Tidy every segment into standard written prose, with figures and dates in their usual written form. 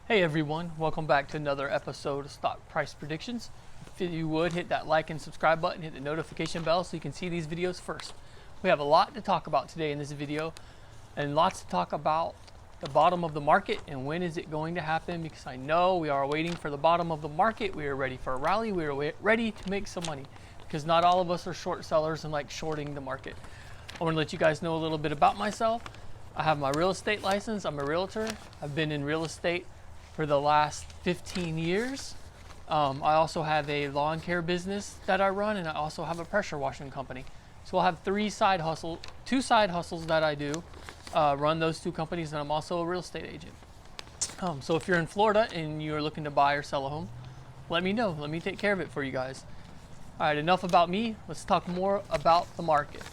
Hey everyone, welcome back to another episode of Stock Price Predictions. If you would, hit that like and subscribe button, hit the notification bell so you can see these videos first. We have a lot to talk about today in this video, and lots to talk about the bottom of the market and when is it going to happen, because I know we are waiting for the bottom of the market. We are ready for a rally. We are ready to make some money, because not all of us are short sellers and like shorting the market. I want to let you guys know a little bit about myself. I have my real estate license. I'm a realtor. I've been in real estate for the last 15 years. I also have a lawn care business that I run, and I also have a pressure washing company. So I'll have two side hustles that I do, run those two companies, and I'm also a real estate agent. So if you're in Florida and you're looking to buy or sell a home, let me know. Let me take care of it for you guys. All right, enough about me. Let's talk more about the market.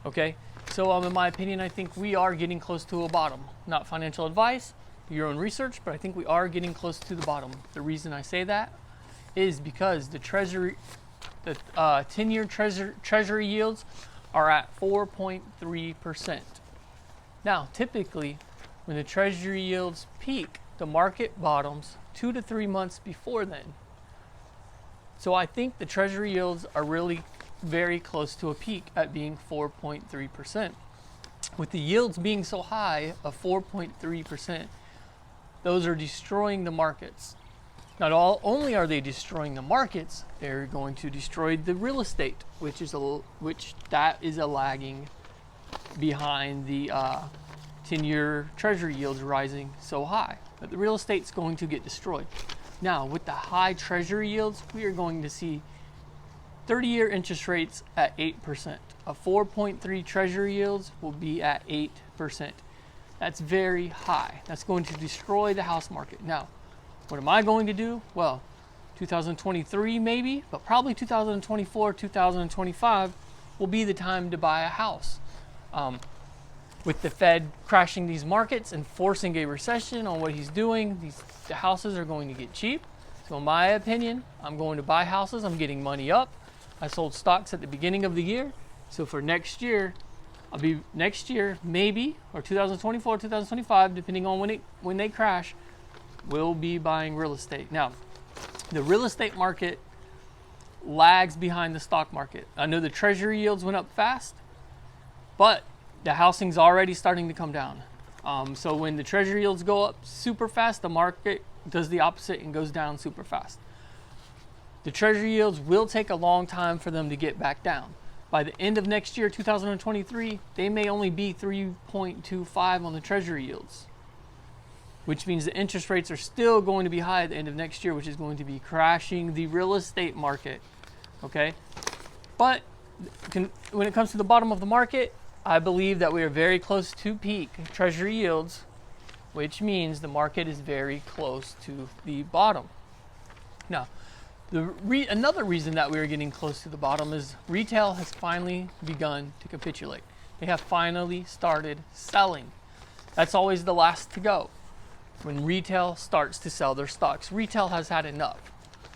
Okay, so in my opinion, I think we are getting close to a bottom. Not financial advice, your own research, but I think we are getting close to the bottom. The reason I say that is because the 10-year treasury yields are at 4.3%. Now, typically, when the treasury yields peak, the market bottoms 2 to 3 months before then. So I think the treasury yields are really very close to a peak at being 4.3%. With the yields being so high of 4.3%, those are destroying the markets. Not only are they destroying the markets, they're going to destroy the real estate, which is a lagging behind the 10-year treasury yields rising so high. But the real estate's going to get destroyed. Now, with the high treasury yields, we are going to see 30-year interest rates at 8%. A 4.3 treasury yields will be at 8%. That's very high. That's going to destroy the house market. Now, what am I going to do? Well, 2023 maybe, but probably 2024, 2025 will be the time to buy a house. With the Fed crashing these markets and forcing a recession on what he's doing, the houses are going to get cheap. So in my opinion, I'm going to buy houses. I'm getting money up. I sold stocks at the beginning of the year. So for next year, maybe, or 2024, 2025, depending on when they crash, we'll be buying real estate. Now, the real estate market lags behind the stock market. I know the treasury yields went up fast, but the housing's already starting to come down. So when the treasury yields go up super fast, the market does the opposite and goes down super fast. The treasury yields will take a long time for them to get back down. By the end of next year, 2023, they may only be 3.25 on the treasury yields, which means the interest rates are still going to be high at the end of next year, which is going to be crashing the real estate market. Okay? But when it comes to the bottom of the market, I believe that we are very close to peak treasury yields, which means the market is very close to the bottom. Now, another reason that we are getting close to the bottom is retail has finally begun to capitulate. They have finally started selling. That's always the last to go. When retail starts to sell their stocks, retail has had enough,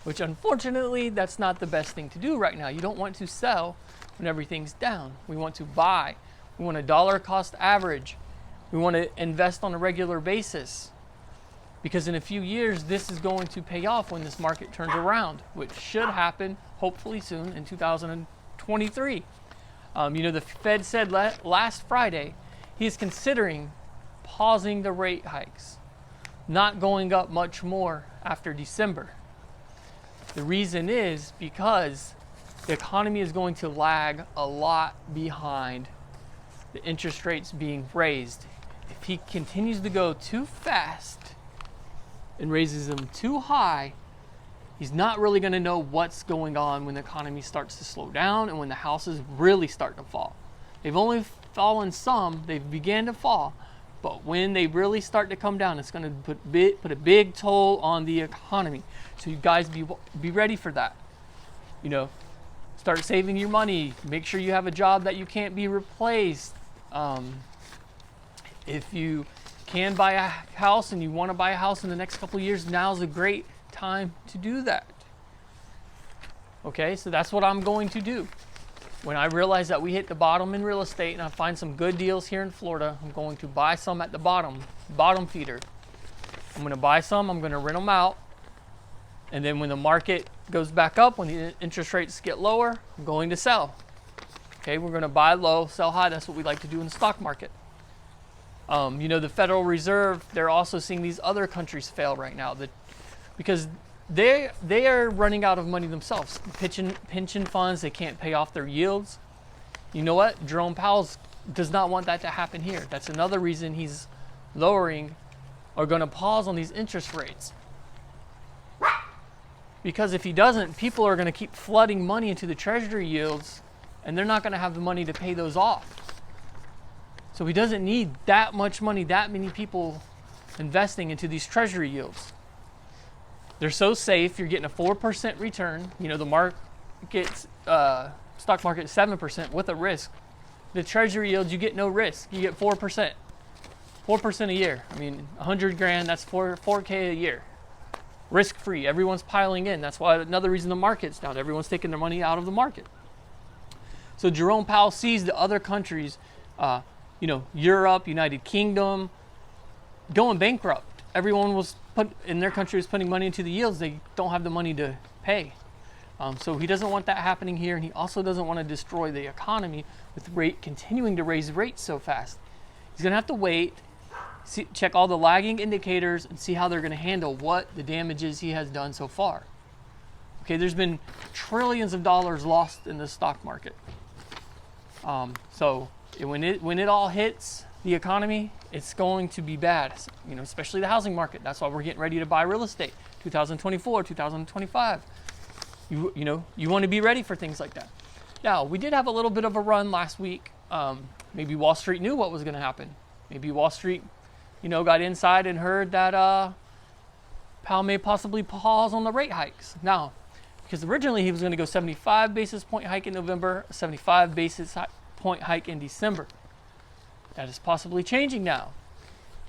which unfortunately, that's not the best thing to do right now. You don't want to sell when everything's down. We want to buy. We want a dollar cost average. We want to invest on a regular basis, because in a few years, this is going to pay off when this market turns around, which should happen hopefully soon in 2023. The Fed said last Friday, he is considering pausing the rate hikes, not going up much more after December. The reason is because the economy is going to lag a lot behind the interest rates being raised. If he continues to go too fast and raises them too high, he's not really going to know what's going on when the economy starts to slow down and when the houses really start to fall. They've only fallen some, they've began to fall, but when they really start to come down, it's going to put a big toll on the economy. So you guys be ready for that. Start saving your money. Make sure you have a job that you can't be replaced. If you can buy a house and you want to buy a house in the next couple of years, now's a great time to do that. Okay, so that's what I'm going to do. When I realize that we hit the bottom in real estate and I find some good deals here in Florida, I'm going to buy some at the bottom feeder. I'm going to buy some, I'm going to rent them out. And then when the market goes back up, when the interest rates get lower, I'm going to sell. Okay, we're going to buy low, sell high. That's what we like to do in the stock market. You know, the Federal Reserve, they're also seeing these other countries fail right now because they are running out of money themselves. Pension funds, they can't pay off their yields. You know what? Jerome Powell does not want that to happen here. That's another reason he's lowering or going to pause on these interest rates. Because if he doesn't, people are going to keep flooding money into the treasury yields, and they're not going to have the money to pay those off. So he doesn't need that much money, that many people investing into these treasury yields. They're so safe. You're getting a 4% return. You know, the market's stock market is 7% with a risk. The treasury yields, you get no risk. You get 4%. 4% a year. I mean, 100 grand, that's 4K a year. Risk-free. Everyone's piling in. That's why another reason the market's down. Everyone's taking their money out of the market. So Jerome Powell sees the other countries, you know, Europe, United Kingdom, going bankrupt. Everyone was in their country was putting money into the yields. They don't have the money to pay. So he doesn't want that happening here, and he also doesn't want to destroy the economy with continuing to raise rates so fast. He's going to have to wait, check all the lagging indicators, and see how they're going to handle what the damages he has done so far. Okay, there's been trillions of dollars lost in the stock market. So when it all hits the economy, it's going to be bad. You know, especially the housing market. That's why we're getting ready to buy real estate. 2024, 2025. You know, you want to be ready for things like that. Now, we did have a little bit of a run last week. Maybe Wall Street knew what was going to happen. Maybe Wall Street, you know, got inside and heard that Powell may possibly pause on the rate hikes. Now, because originally he was going to go 75 basis point hike in November, a 75 basis point hike in December. That is possibly changing now.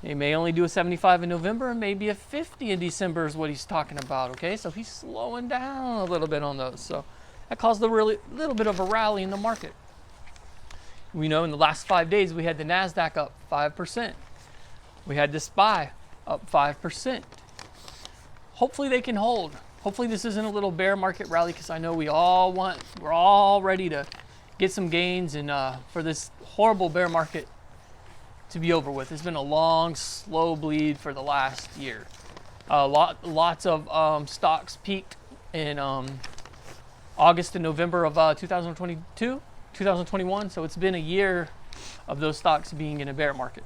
They may only do a 75 in November and maybe a 50 in December is what he's talking about, okay? So he's slowing down a little bit on those. So that caused a little bit of a rally in the market. We know in the last 5 days we had the NASDAQ up 5%. We had the SPY up 5%. Hopefully they can hold. Hopefully this isn't a little bear market rally because I know we're all ready to get some gains and for this horrible bear market to be over with. It's been a long, slow bleed for the last year. Lots of stocks peaked in August and November of 2021. So it's been a year of those stocks being in a bear market.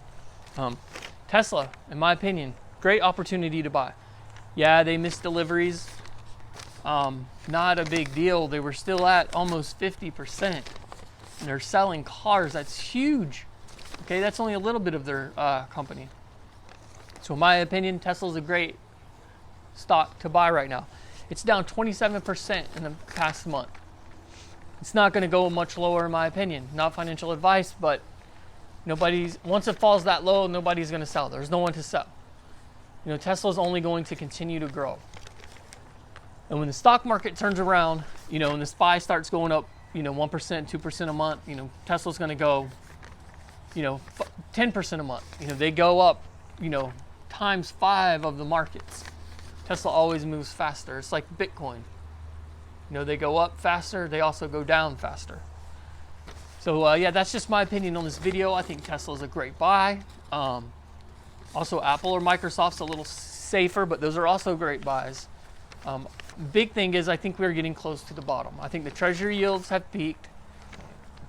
Tesla, in my opinion, great opportunity to buy. Yeah, they missed deliveries. Not a big deal. They were still at almost 50%. And they're selling cars. That's huge. Okay, that's only a little bit of their company. So in my opinion, Tesla's a great stock to buy right now. It's down 27% in the past month. It's not going to go much lower in my opinion. Not financial advice, but once it falls that low, nobody's going to sell. There's no one to sell. You know, Tesla's only going to continue to grow. And when the stock market turns around, you know, and the SPY starts going up, you know, 1%, 2% a month, you know, Tesla's going to go, you know, 10% a month. You know, they go up, you know, times 5 of the markets. Tesla always moves faster. It's like Bitcoin. You know, they go up faster. They also go down faster. So, yeah, that's just my opinion on this video. I think Tesla's a great buy. Also, Apple or Microsoft's a little safer, but those are also great buys. Big thing is I think we're getting close to the bottom. I think the treasury yields have peaked.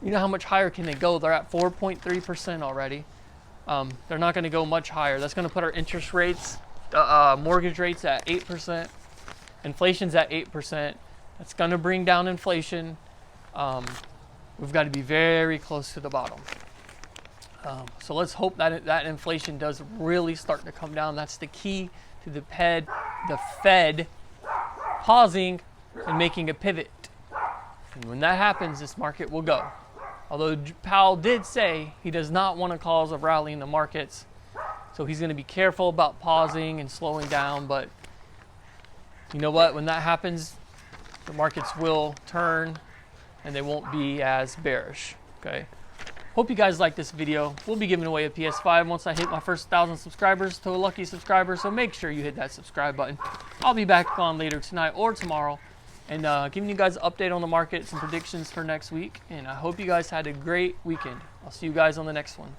You know how much higher can they go? They're at 4.3% already. They're not going to go much higher. That's going to put our interest rates, mortgage rates at 8%. Inflation's at 8%. That's going to bring down inflation. We've got to be very close to the bottom. So let's hope that inflation does really start to come down. That's the key to the Fed pausing and making a pivot. And when that happens, this market will go. Although Powell did say he does not want to cause a rally in the markets, so he's going to be careful about pausing and slowing down. But you know what? When that happens, the markets will turn and they won't be as bearish. Okay. Hope you guys like this video. We'll be giving away a PS5 once I hit my first 1,000 subscribers to a lucky subscriber, so make sure you hit that subscribe button. I'll be back on later tonight or tomorrow and giving you guys an update on the market, some predictions for next week, and I hope you guys had a great weekend. I'll see you guys on the next one.